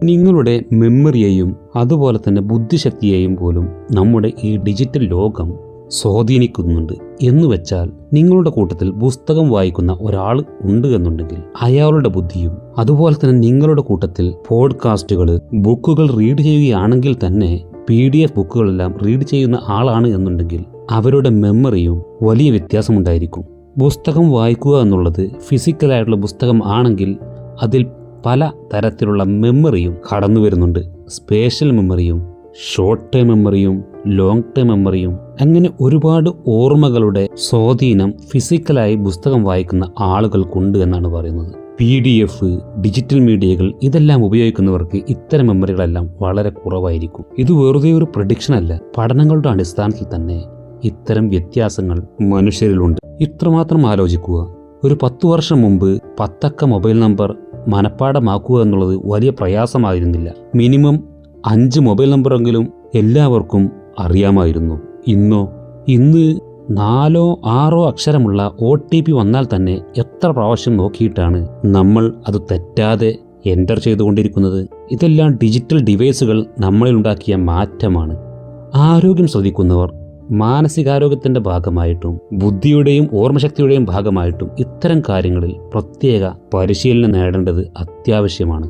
നിങ്ങളുടെ മെമ്മറിയെയും അതുപോലെ തന്നെ ബുദ്ധിശക്തിയെയും പോലും നമ്മുടെ ഈ ഡിജിറ്റൽ ലോകം സ്വാധീനിക്കുന്നുണ്ട്. എന്നുവെച്ചാൽ നിങ്ങളുടെ കൂട്ടത്തിൽ പുസ്തകം വായിക്കുന്ന ഒരാൾ ഉണ്ട് എന്നുണ്ടെങ്കിൽ അയാളുടെ ബുദ്ധിയും അതുപോലെ തന്നെ നിങ്ങളുടെ കൂട്ടത്തിൽ പോഡ്കാസ്റ്റുകൾ, ബുക്കുകൾ റീഡ് ചെയ്യുകയാണെങ്കിൽ തന്നെ PDF ബുക്കുകളെല്ലാം റീഡ് ചെയ്യുന്ന ആളാണ് എന്നുണ്ടെങ്കിൽ അവരുടെ മെമ്മറിയും വലിയ വ്യത്യാസമുണ്ടായിരിക്കും. പുസ്തകം വായിക്കുക എന്നുള്ളത് ഫിസിക്കലായിട്ടുള്ള പുസ്തകം ആണെങ്കിൽ അതിൽ പല തരത്തിലുള്ള മെമ്മറിയും കടന്നു വരുന്നുണ്ട്. സ്പേഷ്യൽ മെമ്മറിയും, ഷോർട്ട് ടേം മെമ്മറിയും, ലോങ് ടേം മെമ്മറിയും, അങ്ങനെ ഒരുപാട് ഓർമ്മകളുടെ സ്വാധീനം ഫിസിക്കലായി പുസ്തകം വായിക്കുന്ന ആളുകൾക്കുണ്ട് എന്നാണ് പറയുന്നത്. PDF, ഡിജിറ്റൽ മീഡിയകൾ ഇതെല്ലാം ഉപയോഗിക്കുന്നവർക്ക് ഇത്തരം മെമ്മറികളെല്ലാം വളരെ കുറവായിരിക്കും. ഇത് വെറുതെ ഒരു പ്രഡിക്ഷൻ അല്ല. പഠനങ്ങളുടെ അടിസ്ഥാനത്തിൽ തന്നെ ഇത്തരം വ്യത്യാസങ്ങൾ മനുഷ്യരിലുണ്ട്. ഇത്രമാത്രം ആലോചിക്കുക. ഒരു 10 വർഷം മുമ്പ് 10 അക്ക മൊബൈൽ നമ്പർ മനഃപ്പാഠമാക്കുക എന്നുള്ളത് വലിയ പ്രയാസമായിരുന്നില്ല. മിനിമം 5 മൊബൈൽ നമ്പറെങ്കിലും എല്ലാവർക്കും അറിയാമായിരുന്നു. ഇന്ന് 4-6 അക്ഷരമുള്ള OTP വന്നാൽ തന്നെ എത്ര പ്രാവശ്യം നോക്കിയിട്ടാണ് നമ്മൾ അത് തെറ്റാതെ എൻ്റർ ചെയ്തുകൊണ്ടിരിക്കുന്നത്. ഇതെല്ലാം ഡിജിറ്റൽ ഡിവൈസുകൾ നമ്മളിലുണ്ടാക്കിയ മാറ്റമാണ്. ആരോഗ്യം ശ്രദ്ധിക്കുന്നവർ മാനസികാരോഗ്യത്തിൻ്റെ ഭാഗമായിട്ടും ബുദ്ധിയുടെയും ഓർമ്മശക്തിയുടെയും ഭാഗമായിട്ടും ഇത്തരം കാര്യങ്ങളിൽ പ്രത്യേക പരിശീലനം നേടേണ്ടത് അത്യാവശ്യമാണ്.